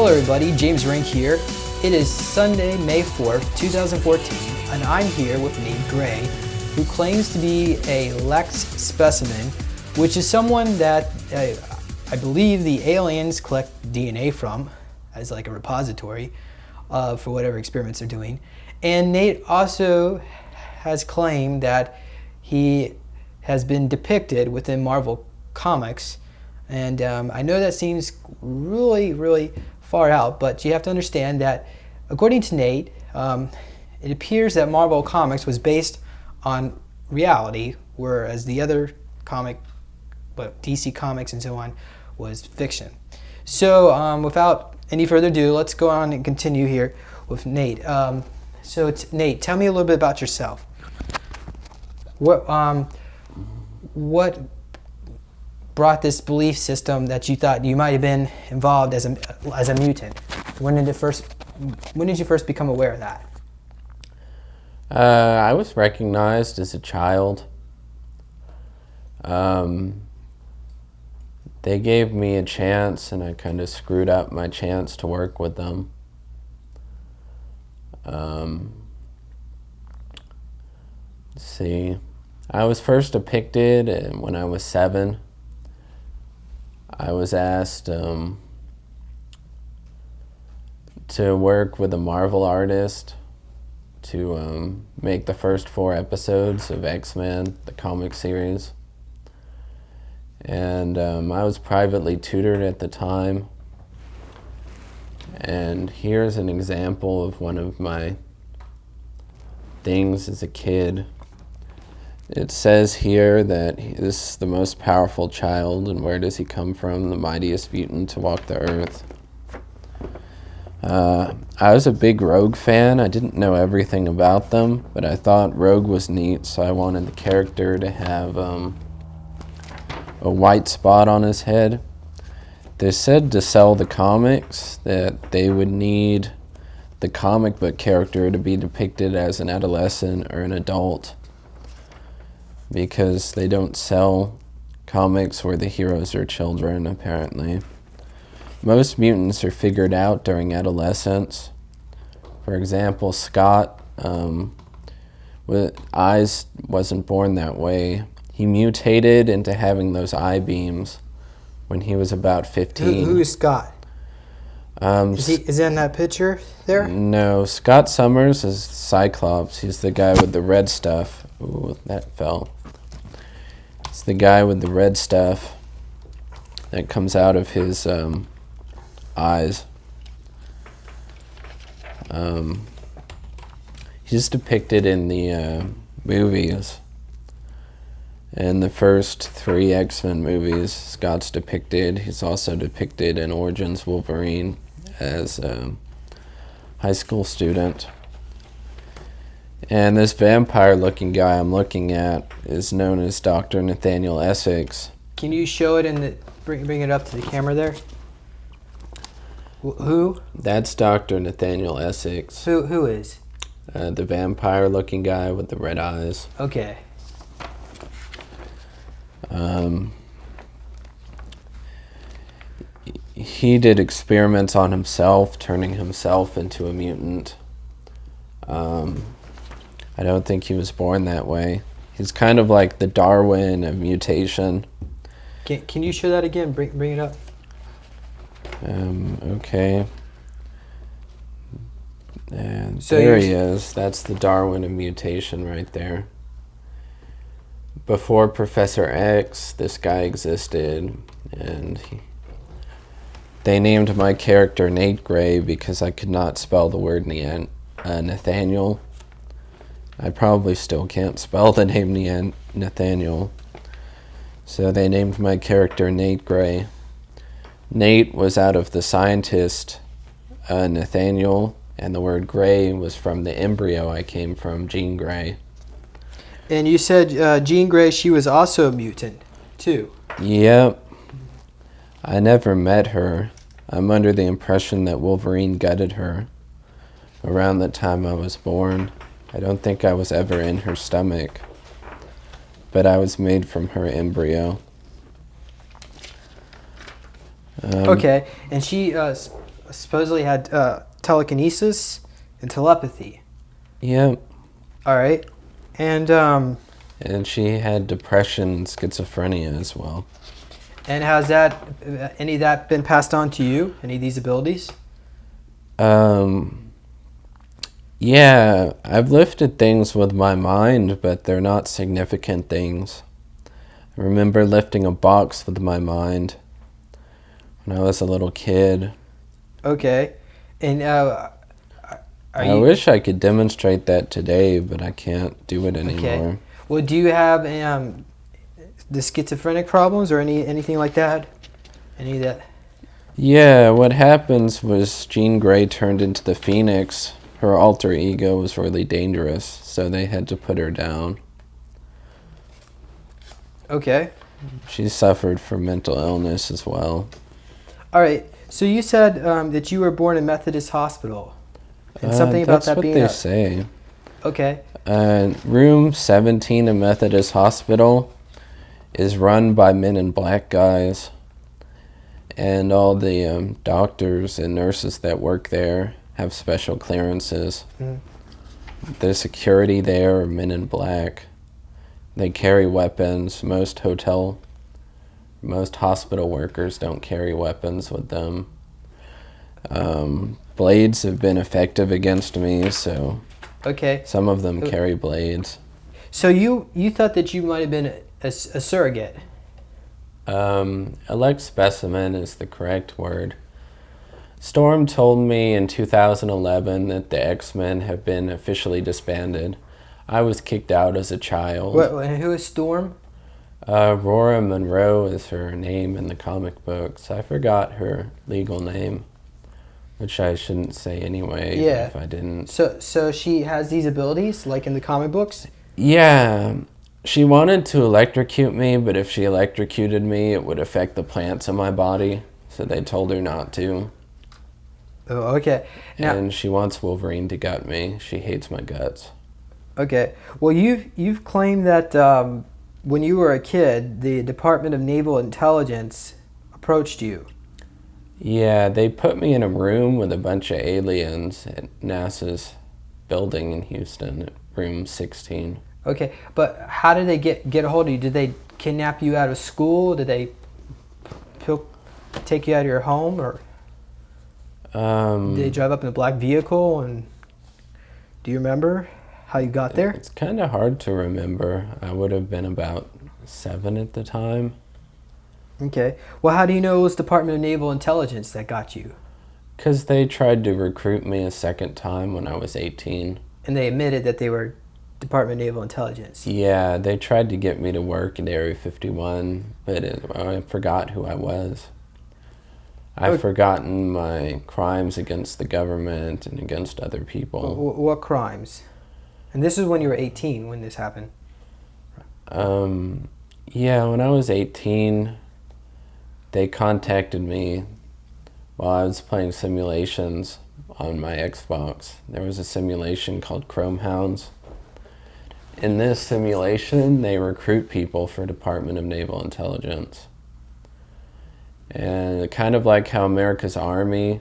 Hello everybody, James Rink here. It is Sunday, May 4th, 2014, and I'm here with Nate Gray, who claims to be a Lex specimen, which is someone that I believe the aliens collect DNA from as like a repository for whatever experiments they're doing. And Nate also has claimed that he has been depicted within Marvel Comics. And I know that seems really far out, but you have to understand that according to Nate, it appears that Marvel Comics was based on reality, whereas the other comic, DC Comics and so on, was fiction. So without any further ado, let's go on and continue here with Nate. Nate, tell me a little bit about yourself. What brought this belief system that you thought you might have been involved as a mutant? When did you first become aware of that? I was recognized as a child. They gave me a chance, and I kind of screwed up my chance to work with them. Let's see. I was first depicted when I was 7. I was asked to work with a Marvel artist to make the first 4 episodes of X-Men, the comic series. And I was privately tutored at the time. And here's an example of one of my things as a kid. It says here that this is the most powerful child, and where does he come from? The mightiest mutant to walk the earth. I was a big Rogue fan. I didn't know everything about them, but I thought Rogue was neat, so I wanted the character to have a white spot on his head. They said to sell the comics that they would need the comic book character to be depicted as an adolescent or an adult, because they don't sell comics where the heroes are children, apparently. Most mutants are figured out during adolescence. For example, Scott with eyes wasn't born that way. He mutated into having those eye beams when he was about 15. Who is Scott? Is he in that picture there? No, Scott Summers is Cyclops. He's the guy with the red stuff. Ooh, that fell. It's the guy with the red stuff that comes out of his eyes. He's depicted in the movies. In the first 3 X-Men movies, Scott's depicted. He's also depicted in Origins Wolverine as a high school student. And this vampire-looking guy I'm looking at is known as Dr. Nathaniel Essex. Can you show it bring it up to the camera there? Who? That's Dr. Nathaniel Essex. Who is? The vampire-looking guy with the red eyes. Okay. He did experiments on himself, turning himself into a mutant. I don't think he was born that way. He's kind of like the Darwin of mutation. Can you show that again? Bring it up. Okay. And so there he is. That's the Darwin of mutation right there. Before Professor X, this guy existed, and they named my character Nate Gray because I could not spell the word Nathaniel. I probably still can't spell the name Nathaniel. So they named my character Nate Gray. Nate was out of the scientist Nathaniel, and the word Gray was from the embryo I came from, Jean Grey. And you said Jean Grey, she was also a mutant, too. Yep. I never met her. I'm under the impression that Wolverine gutted her around the time I was born. I don't think I was ever in her stomach, but I was made from her embryo. Okay, and she supposedly had telekinesis and telepathy. Yep. All right. And And she had depression and schizophrenia as well. and has that any of that been passed on to you? Any of these abilities? Yeah, I've lifted things with my mind, but they're not significant things. I remember lifting a box with my mind when I was a little kid. Okay. And I wish I could demonstrate that today, but I can't do it anymore. Okay. Well, do you have the schizophrenic problems or anything like that? Any of that? Yeah, what happens was Jean Grey turned into the Phoenix. Her alter ego was really dangerous, so they had to put her down. Okay. She suffered from mental illness as well. All right. So you said that you were born in Methodist Hospital, and something about that being that's what they say. Okay. Room 17 in Methodist Hospital is run by men in black guys, and all the doctors and nurses that work there have special clearances. The security there are men in black. They carry weapons. Most hospital workers don't carry weapons with them. Blades have been effective against me, so Okay. some of them carry blades. So you thought that you might have been a surrogate. Elect specimen is the correct word. Storm told me in 2011 that the X-Men have been officially disbanded. I was kicked out as a child. And who is Storm? Aurora Monroe is her name in the comic books. I forgot her legal name, which I shouldn't say anyway. Yeah. If I didn't. So she has these abilities, like in the comic books? Yeah. She wanted to electrocute me, but if she electrocuted me, it would affect the plants in my body. So they told her not to. Oh, okay. Now, And she wants Wolverine to gut me. She hates my guts. okay. Well, you've claimed that when you were a kid, the Department of Naval Intelligence approached you. Yeah, they put me in a room with a bunch of aliens at NASA's building in Houston, at room 16. Okay, but how did they get a hold of you? Did they kidnap you out of school? Did they take you out of your home, or did they drive up in a black vehicle? And do you remember how you got there? It's kind of hard to remember. I would have been about 7 at the time. Okay. Well, how do you know it was Department of Naval Intelligence that got you? Because they tried to recruit me a second time when I was 18. And they admitted that they were Department of Naval Intelligence. Yeah, they tried to get me to work at Area 51, but I forgot who I was. I've forgotten my crimes against the government and against other people. What crimes? And this is when you were 18 when this happened. Yeah, when I was 18, they contacted me while I was playing simulations on my Xbox. There was a simulation called Chrome Hounds. In this simulation, they recruit people for Department of Naval Intelligence. And kind of like how America's Army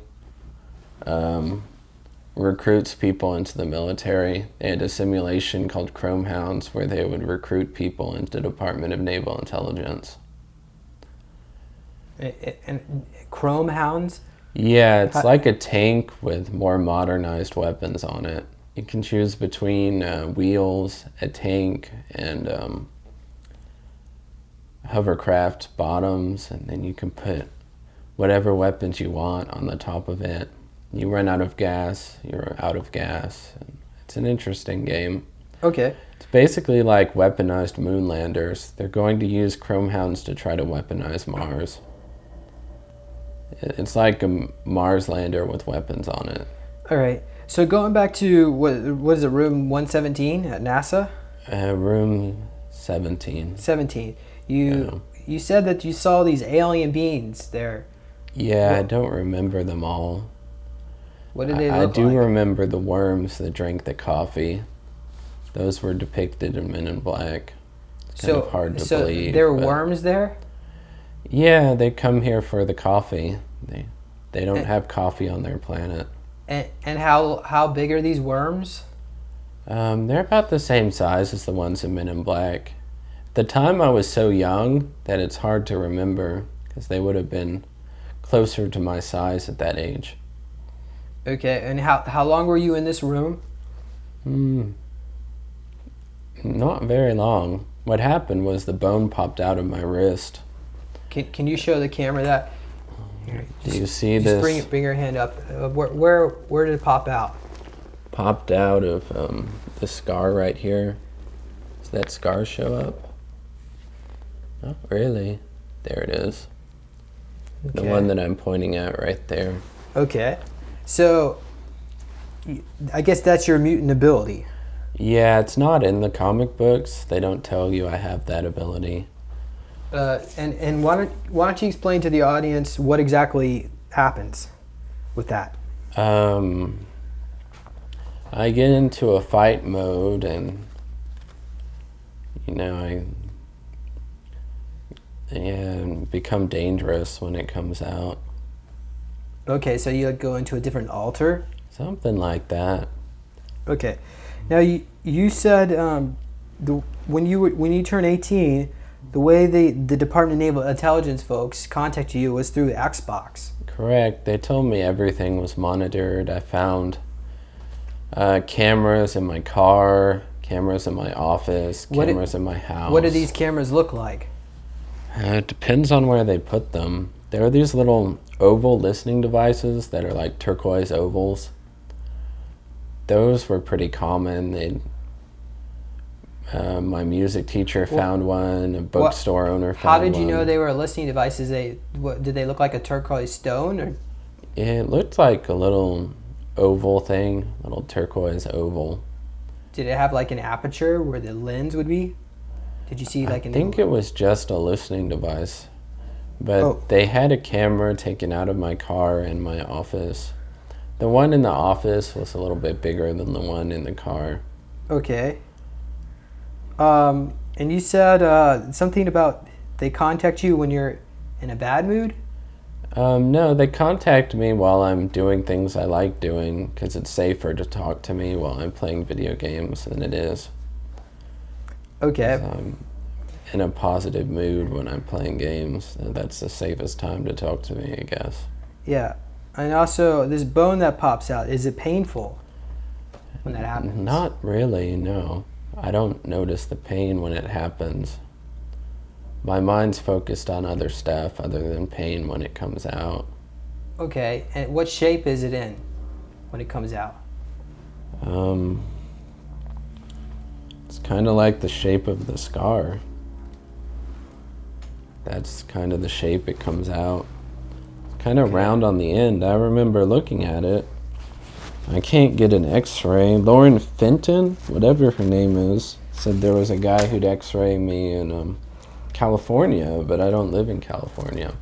recruits people into the military, they had a simulation called Chrome Hounds where they would recruit people into Department of Naval Intelligence. And Chrome Hounds? Yeah, it's like a tank with more modernized weapons on it. You can choose between wheels, a tank, and hovercraft bottoms, and then you can put whatever weapons you want on the top of it. You run out of gas, you're out of gas. It's an interesting game. Okay. It's basically like weaponized moonlanders. They're going to use Chrome Hounds to try to weaponize Mars. It's like a Mars lander with weapons on it. All right. So going back to, what is it, room 117 at NASA? Room 17. 17. You said that you saw these alien beings there. Yeah, I don't remember them all. What did they look like? I do remember the worms that drank the coffee. Those were depicted in Men in Black. It's kind of hard to believe. So there were worms there? Yeah, they come here for the coffee. They don't have coffee on their planet. And how big are these worms? They're about the same size as the ones in Men in Black. At the time I was so young that it's hard to remember because they would have been closer to my size at that age. Okay, and how long were you in this room? Not very long. What happened was the bone popped out of my wrist. Can you show the camera that? Here, Do you see just this? bring your hand up. Where did it pop out? Popped out of the scar right here. Does that scar show up? Not really. There it is. The Okay. one that I'm pointing at right there. Okay, so I guess that's your mutant ability. Yeah, it's not in the comic books. They don't tell you I have that ability. And why don't you explain to the audience what exactly happens with that? I get into a fight mode and I become dangerous when it comes out. Okay, so you go into a different altar. Something like that. Okay, now you said when you turn 18, the way the Department of Naval Intelligence folks contacted you was through Xbox. Correct. They told me everything was monitored. I found cameras in my car, cameras in my office, cameras in my house. What do these cameras look like? It depends on where they put them. There are these little oval listening devices that are like turquoise ovals. Those were pretty common. My music teacher found one. A bookstore owner found one. How did you know they were listening devices? Did they look like a turquoise stone? Or? It looked like a little oval thing, little turquoise oval. Did it have like an aperture where the lens would be? Did you see like I think it was just a listening device. But they had a camera taken out of my car and my office. The one in the office was a little bit bigger than the one in the car. Okay. And you said something about they contact you when you're in a bad mood? No, they contact me while I'm doing things I like doing because it's safer to talk to me while I'm playing video games than it is. Okay. I'm in a positive mood when I'm playing games. That's the safest time to talk to me, I guess. Yeah. And also, this bone that pops out, is it painful when that happens? Not really, no. I don't notice the pain when it happens. My mind's focused on other stuff other than pain when it comes out. Okay. And what shape is it in when it comes out? It's kind of like the shape of the scar. That's kind of the shape it comes out. It's kind of round on the end. I remember looking at it. I can't get an x-ray. Lauren Fenton, whatever her name is, said there was a guy who'd x-ray me in California, but I don't live in California.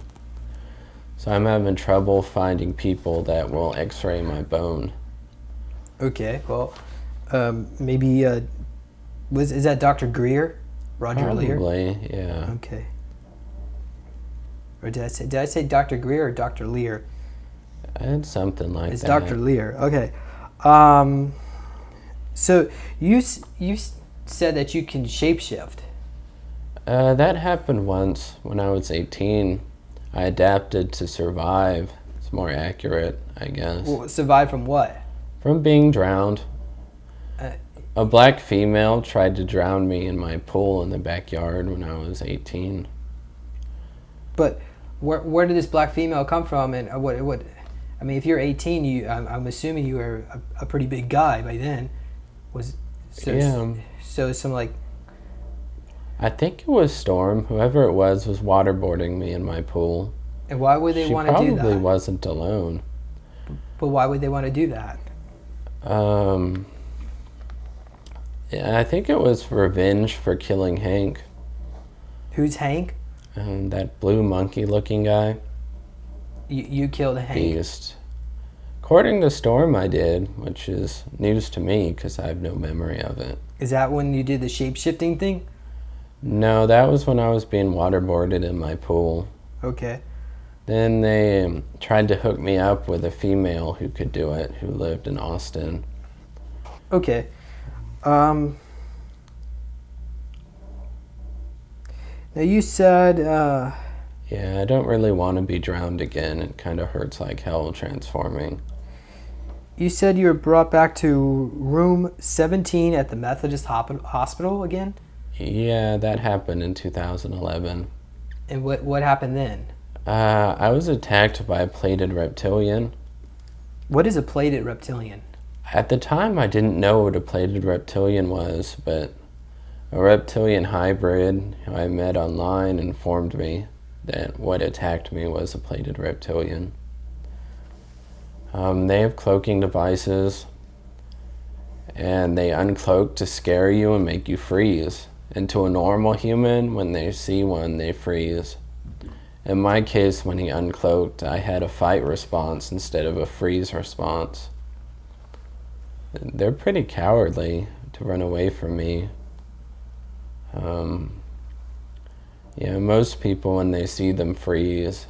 So I'm having trouble finding people that will x-ray my bone. Okay. Well, maybe, is that Dr. Greer? Roger Lear? Probably, yeah. Okay. Or did I say Dr. Greer or Dr. Lear? It's something like It's that. Dr. Lear. Okay. So you said that you can shapeshift. That happened once when I was 18. I adapted to survive. It's more accurate, I guess. Well, survive from what? From being drowned. Uh, A black female tried to drown me in my pool in the backyard when I was 18. But where did this black female come from? And what? I mean, if you're 18, I'm assuming you were a pretty big guy by then. So some like. I think it was Storm. Whoever it was waterboarding me in my pool. And why would they want to do She that? probably wasn't alone. But why would they want to do that? Yeah, I think it was revenge for killing Hank. Who's Hank? That blue monkey-looking guy. You killed Hank. Beast. According to Storm, I did, which is news to me because I have no memory of it. Is that when you did the shape-shifting thing? No, that was when I was being waterboarded in my pool. Okay. Then they tried to hook me up with a female who could do it, who lived in Austin. Okay. Now you said, Yeah, I don't really want to be drowned again. It kind of hurts like hell transforming. you said you were brought back to room 17 at the Methodist Hospital again? Yeah, that happened in 2011. And what happened then? I was attacked by a plated reptilian. What is a plated reptilian? At the time, I didn't know what a plated reptilian was, but a reptilian hybrid who I met online informed me that what attacked me was a plated reptilian. They have cloaking devices, and they uncloak to scare you and make you freeze. And to a normal human, when they see one, they freeze. In my case, when he uncloaked, I had a fight response instead of a freeze response. They're pretty cowardly to run away from me. Yeah, most people, when they see them, freeze.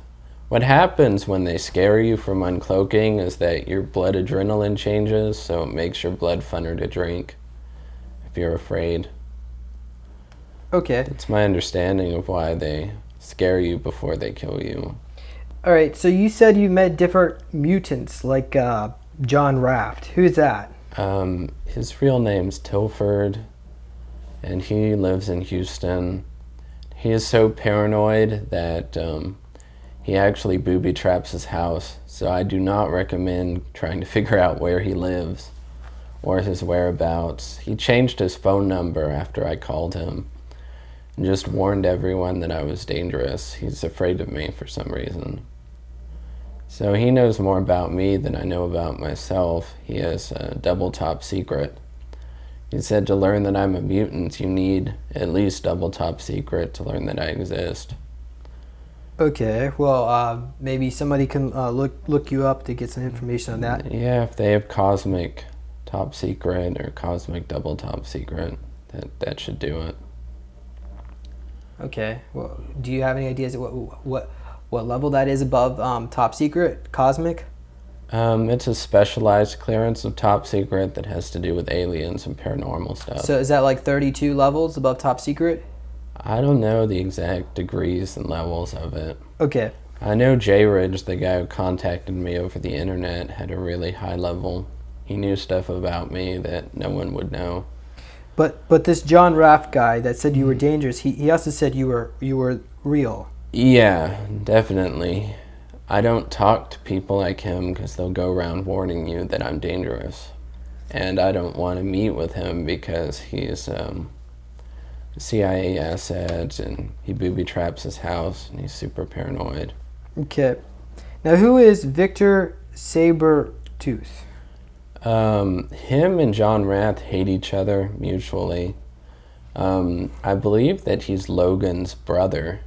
What happens when they scare you from uncloaking is that your blood adrenaline changes, so it makes your blood funner to drink if you're afraid. Okay. It's my understanding of why they scare you before they kill you. All right, so you said you met different mutants like John Raft. Who's that? His real name's Tilford, and he lives in Houston. He is so paranoid that he actually booby traps his house, so I do not recommend trying to figure out where he lives or his whereabouts. He changed his phone number after I called him and just warned everyone that I was dangerous. He's afraid of me for some reason. So he knows more about me than I know about myself. He has a double top secret. He said to learn that I'm a mutant, you need at least double top secret to learn that I exist. Okay, well, maybe somebody can look you up to get some information on that. Yeah, if they have cosmic top secret or cosmic double top secret, that should do it. Okay, well, do you have any ideas of what level that is above top secret, cosmic? It's a specialized clearance of top secret that has to do with aliens and paranormal stuff. So is that like 32 levels above top secret? I don't know the exact degrees and levels of it. Okay. I know J Ridge, the guy who contacted me over the internet, had a really high level. He knew stuff about me that no one would know. But this John Raft guy that said you were dangerous, he also said you were real. Yeah, definitely. I don't talk to people like him because they'll go around warning you that I'm dangerous. And I don't want to meet with him because he's a CIA asset and he booby traps his house and he's super paranoid. Okay. Now who is Victor Sabertooth? Him and John Rath hate each other mutually. I believe that he's Logan's brother.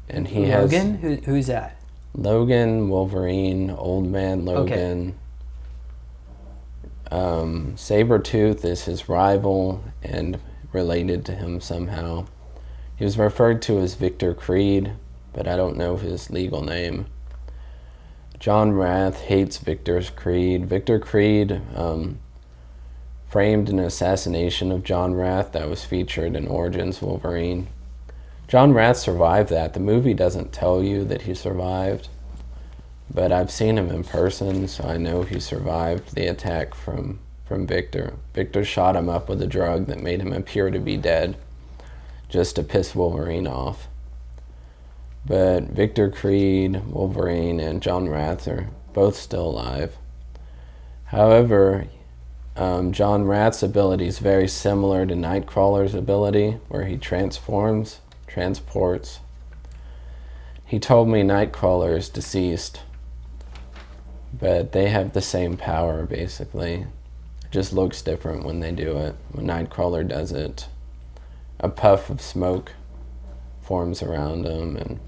And he Logan? has... Who's that? Logan, Wolverine, Old Man Logan. Okay. Sabretooth is his rival and related to him somehow. He was referred to as Victor Creed, but I don't know his legal name. John Rath hates Victor Creed. Victor Creed framed an assassination of John Rath that was featured in Origins Wolverine. John Rath survived that. The movie doesn't tell you that he survived, but I've seen him in person, so I know he survived the attack from Victor. Victor shot him up with a drug that made him appear to be dead, just to piss Wolverine off. But Victor Creed, Wolverine, and John Rath are both still alive. However, John Rath's ability is very similar to Nightcrawler's ability, where he transports. He told me Nightcrawler is deceased, but they have the same power, basically. It just looks different when they do it. When Nightcrawler does it, a puff of smoke forms around him, and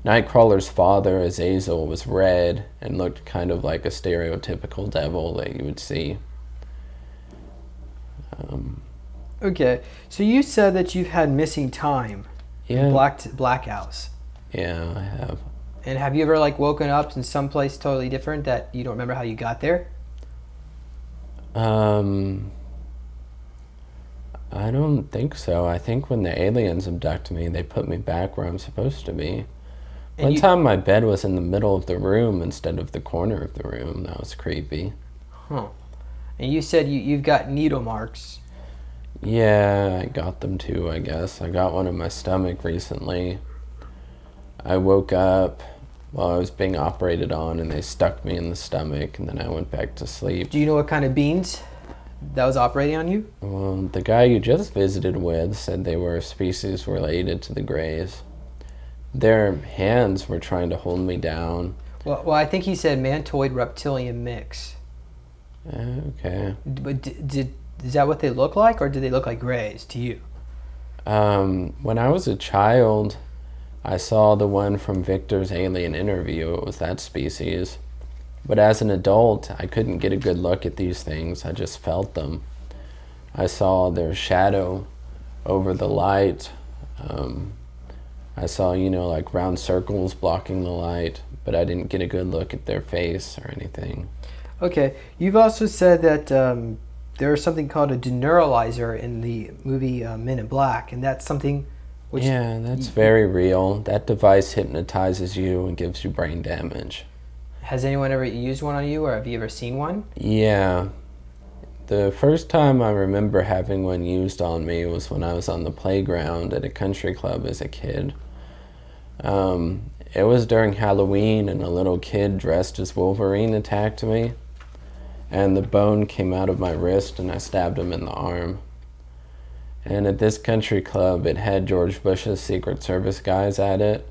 Nightcrawler's father, Azazel, was red and looked kind of like a stereotypical devil that you would see. Okay, so you said that you've had missing time. Yeah. Blackouts. Yeah, I have. And have you ever like woken up in some place totally different that you don't remember how you got there? I don't think so. I think when the aliens abduct me, they put me back where I'm supposed to be. And One you, time my bed was in the middle of the room instead of the corner of the room. That was creepy. huh? And you said you've got needle marks. Yeah, I got them too, I guess. I got one in my stomach recently. I woke up while I was being operated on and they stuck me in the stomach and then I went back to sleep. Do you know what kind of beans that was operating on you? Well, the guy you just visited with said they were a species related to the Greys. Their hands were trying to hold me down. Well, I think he said mantoid reptilian mix. Okay. But is that what they look like, or do they look like Greys to you? When I was a child, I saw the one from Victor's alien interview. It was that species. But as an adult, I couldn't get a good look at these things. I just felt them. I saw their shadow over the light. I saw, like round circles blocking the light, but I didn't get a good look at their face or anything. Okay. You've also said that there's something called a deneuralizer in the movie Men in Black, and that's something which... Yeah, that's very real. That device hypnotizes you and gives you brain damage. Has anyone ever used one on you, or have you ever seen one? Yeah. The first time I remember having one used on me was when I was on the playground at a country club as a kid. It was during Halloween and a little kid dressed as Wolverine attacked me, and the bone came out of my wrist and I stabbed him in the arm. And at this country club, it had George Bush's Secret Service guys at it.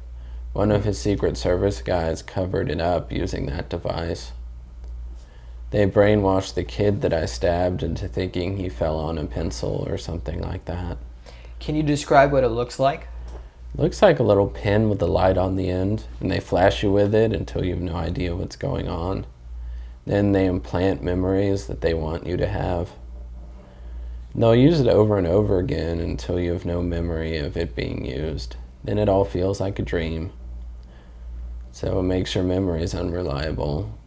One of his Secret Service guys covered it up using that device. They brainwashed the kid that I stabbed into thinking he fell on a pencil or something like that. Can you describe what it looks like? Looks like a little pin with a light on the end, and they flash you with it until you have no idea what's going on. Then they implant memories that they want you to have. They'll use it over and over again until you have no memory of it being used. Then it all feels like a dream. So it makes your memories unreliable.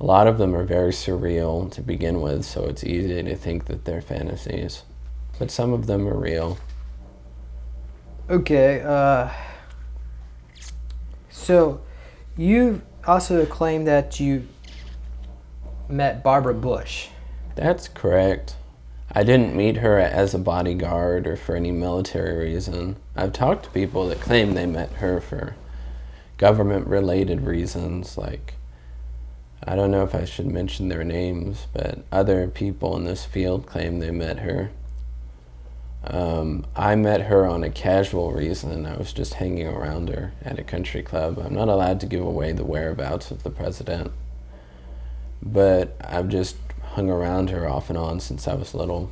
A lot of them are very surreal to begin with, so it's easy to think that they're fantasies. But some of them are real. Okay, so you also claim that you met Barbara Bush. That's correct. I didn't meet her as a bodyguard or for any military reason. I've talked to people that claim they met her for government-related reasons, like, I don't know if I should mention their names, but other people in this field claim they met her. I met her on a casual reason. I was just hanging around her at a country club. I'm not allowed to give away the whereabouts of the president, but I've just hung around her off and on since I was little.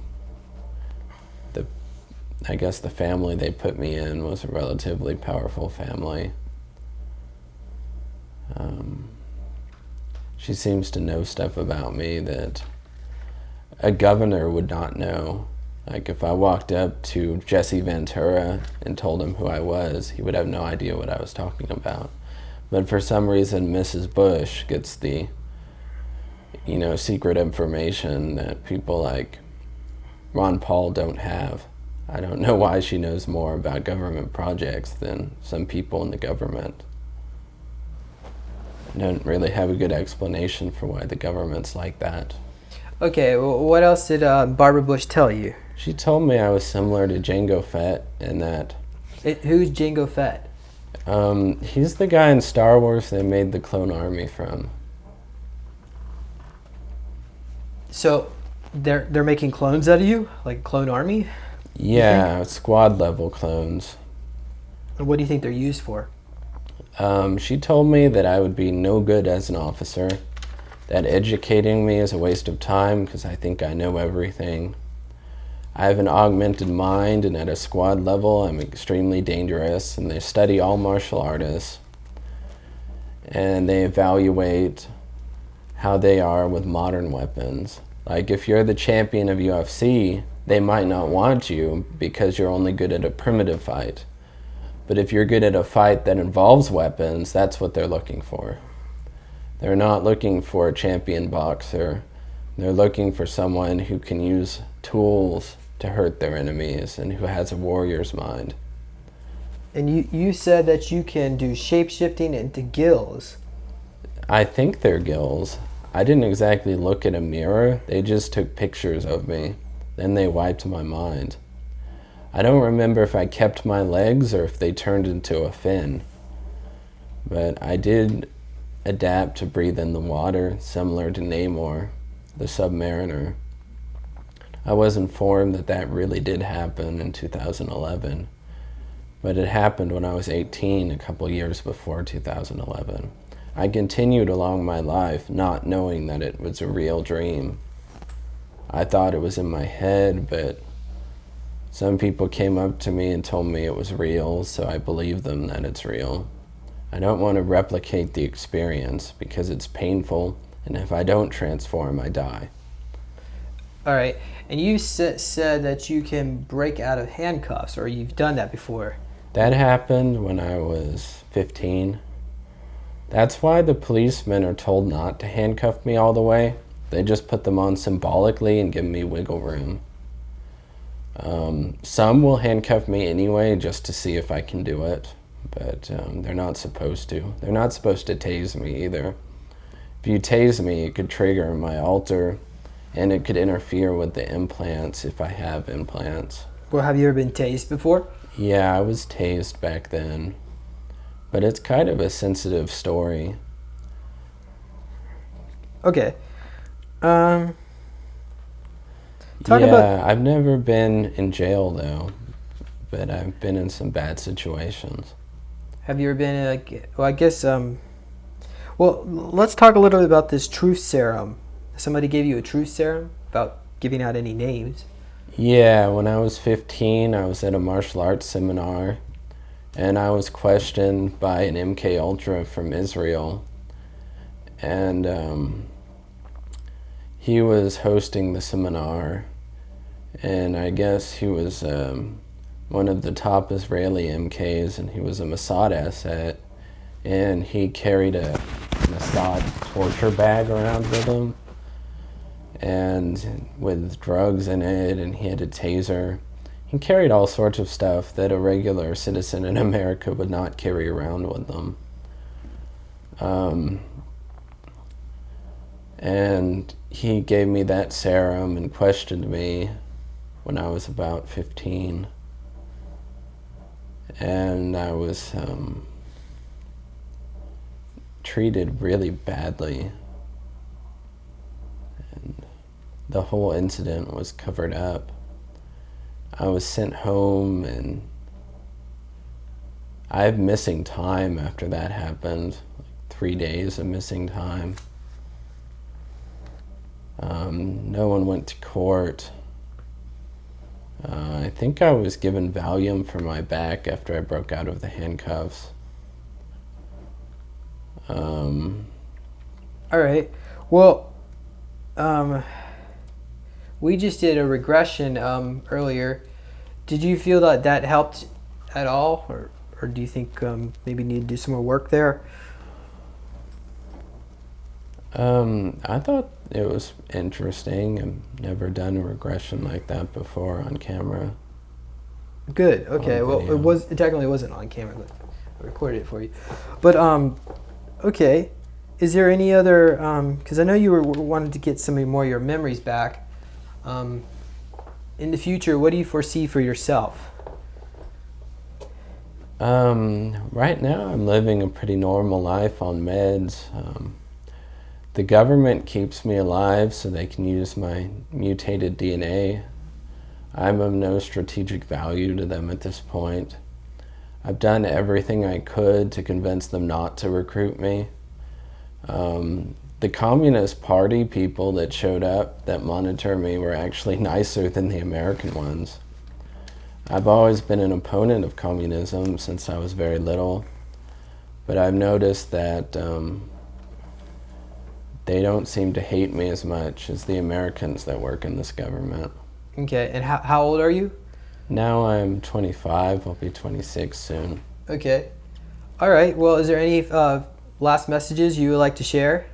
I guess the family they put me in was a relatively powerful family. She seems to know stuff about me that a governor would not know. Like if I walked up to Jesse Ventura and told him who I was, he would have no idea what I was talking about. But for some reason, Mrs. Bush gets the, secret information that people like Ron Paul don't have. I don't know why she knows more about government projects than some people in the government. I don't really have a good explanation for why the government's like that. Okay, well, what else did Barbara Bush tell you? She told me I was similar to Jango Fett in that... Who's Jango Fett? He's the guy in Star Wars they made the clone army from. So they're making clones out of you? Like a clone army? Yeah, squad level clones. And what do you think they're used for? She told me that I would be no good as an officer, that educating me is a waste of time because I think I know everything. I have an augmented mind, and at a squad level I'm extremely dangerous, and they study all martial artists and they evaluate how they are with modern weapons. Like if you're the champion of UFC, they might not want you because you're only good at a primitive fight. But if you're good at a fight that involves weapons, that's what they're looking for. They're not looking for a champion boxer. They're looking for someone who can use tools to hurt their enemies and who has a warrior's mind. And you said that you can do shape-shifting into gills. I think they're gills. I didn't exactly look at a mirror. They just took pictures of me. Then they wiped my mind. I don't remember if I kept my legs or if they turned into a fin. But I did adapt to breathe in the water, similar to Namor, the Submariner. I was informed that that really did happen in 2011. But it happened when I was 18, a couple years before 2011. I continued along my life not knowing that it was a real dream. I thought it was in my head, but some people came up to me and told me it was real, so I believe them that it's real. I don't want to replicate the experience because it's painful, and if I don't transform, I die. All right, and you said that you can break out of handcuffs, or you've done that before. That happened when I was 15. That's why the policemen are told not to handcuff me all the way. They just put them on symbolically and give me wiggle room. Some will handcuff me anyway just to see if I can do it, but they're not supposed to. They're not supposed to tase me either. If you tase me, it could trigger my alter, and it could interfere with the implants if I have implants. Well, have you ever been tased before? Yeah, I was tased back then, but it's kind of a sensitive story. Okay. I've never been in jail though, but I've been in some bad situations. Have you ever been in, well, let's talk a little bit about this truth serum. Somebody gave you a truth serum without giving out any names. Yeah, when I was 15, I was at a martial arts seminar, and I was questioned by an MK Ultra from Israel, and he was hosting the seminar, and I guess he was one of the top Israeli MKs, and he was a Mossad asset, and he carried a Mossad torture bag around with him, and with drugs in it, and he had a taser. He carried all sorts of stuff that a regular citizen in America would not carry around with them. And he gave me that serum and questioned me when I was about 15. And I was treated really badly. And the whole incident was covered up. I was sent home, and I have missing time after that happened. Like 3 days of missing time. No one went to court. I think I was given Valium for my back after I broke out of the handcuffs. All right. Well, we just did a regression earlier. Did you feel that that helped at all, or do you think maybe you need to do some more work there? I thought it was interesting. I've never done a regression like that before on camera. Good. Okay. Well, it technically wasn't on camera, but I recorded it for you. But okay. Is there any other? Because I know you were wanting to get some more of your memories back. In the future, what do you foresee for yourself? Right now, I'm living a pretty normal life on meds. The government keeps me alive so they can use my mutated DNA. I'm of no strategic value to them at this point. I've done everything I could to convince them not to recruit me. The Communist Party people that showed up that monitor me were actually nicer than the American ones. I've always been an opponent of communism since I was very little, but I've noticed that they don't seem to hate me as much as the Americans that work in this government. Okay, and how old are you? Now I'm 25, I'll be 26 soon. Okay. All right. Well, is there any last messages you would like to share?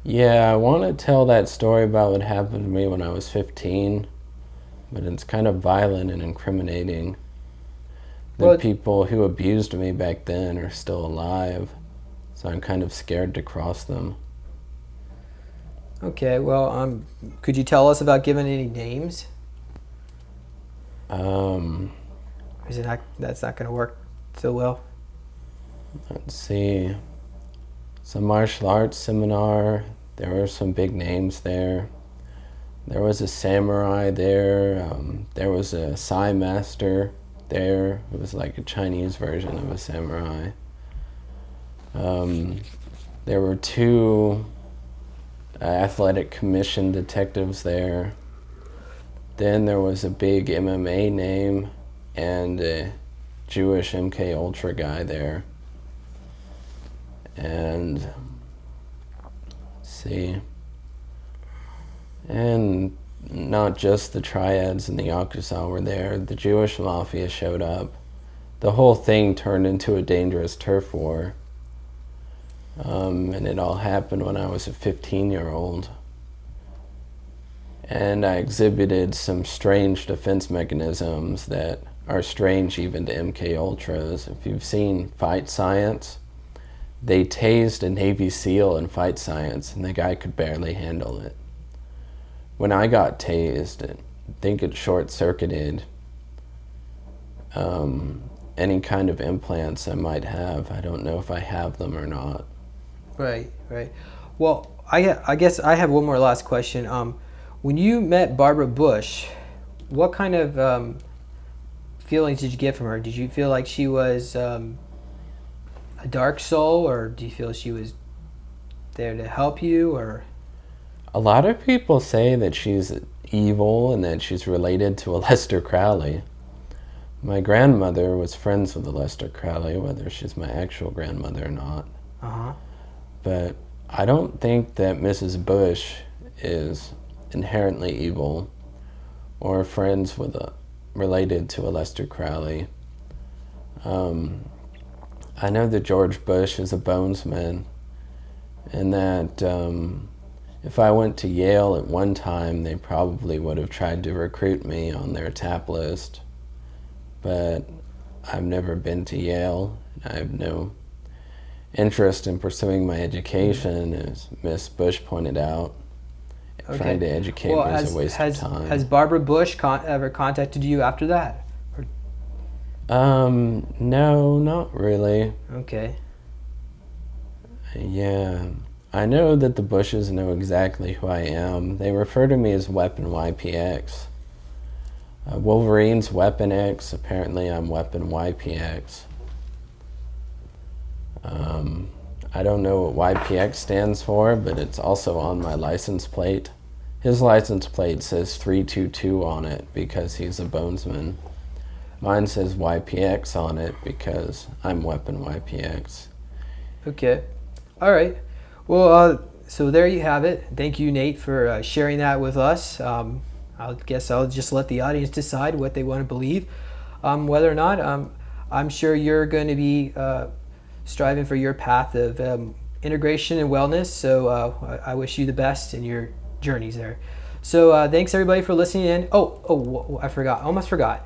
Yeah, I want to tell that story about what happened to me when I was 15, but it's kind of violent and incriminating. The Well, people who abused me back then are still alive, so I'm kind of scared to cross them. okay. Well, could you tell us about giving any names? Um, Or is it not? That's not going to work so well. let's see. Some martial arts seminar. There were some big names there. There was a samurai there. There was a Sai master there. It was like a Chinese version of a samurai. There were two athletic commission detectives there. Then there was a big MMA name and a Jewish MK Ultra guy there. And let's see. And not just the triads and the Yakuza were there. The Jewish mafia showed up. The whole thing turned into a dangerous turf war. And it all happened when I was a 15-year-old. And I exhibited some strange defense mechanisms that are strange even to MK Ultras. If you've seen Fight Science, they tased a Navy SEAL in Fight Science, and the guy could barely handle it. When I got tased, I think it short-circuited any kind of implants I might have. I don't know if I have them or not. Right. Right. Well, I guess I have one more last question. When you met Barbara Bush, what kind of feelings did you get from her? Did you feel like she was a dark soul, or do you feel she was there to help you, or? A lot of people say that she's evil and that she's related to Aleister Crowley. My grandmother was friends with Aleister Crowley, whether she's my actual grandmother or not. Uh-huh. But I don't think that Mrs. Bush is inherently evil or friends with related to Aleister Crowley. I know that George Bush is a bonesman, and that if I went to Yale at one time, they probably would have tried to recruit me on their tap list. But I've never been to Yale. I have no interest in pursuing my education, as Miss Bush pointed out. Okay. Trying to educate me is a waste of time. Has Barbara Bush ever contacted you after that? No, not really. Okay. Yeah. I know that the Bushes know exactly who I am. They refer to me as Weapon YPX. Wolverine's Weapon X. Apparently I'm Weapon YPX. I don't know what YPX stands for, but it's also on my license plate. His license plate says 322 on it because he's a bonesman. Mine says YPX on it because I'm Weapon YPX. Okay. All right. Well, so there you have it. Thank you, Nate, for sharing that with us. I guess I'll just let the audience decide what they want to believe. Whether or not, I'm sure you're going to be striving for your path of integration and wellness. So I wish you the best in your journeys there. So thanks everybody for listening in. I forgot. Almost forgot.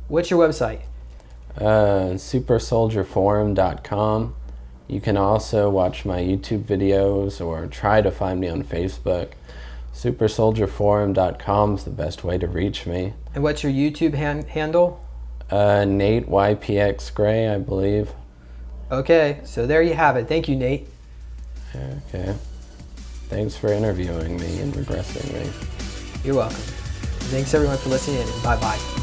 What's your website? Supersoldierforum.com. You can also watch my YouTube videos or try to find me on Facebook. Supersoldierforum.com is the best way to reach me. And what's your YouTube handle? Nate YPX Gray, I believe. Okay, so there you have it. Thank you, Nate. Okay. Thanks for interviewing me and regressing me. You're welcome. Thanks everyone for listening in, and bye-bye.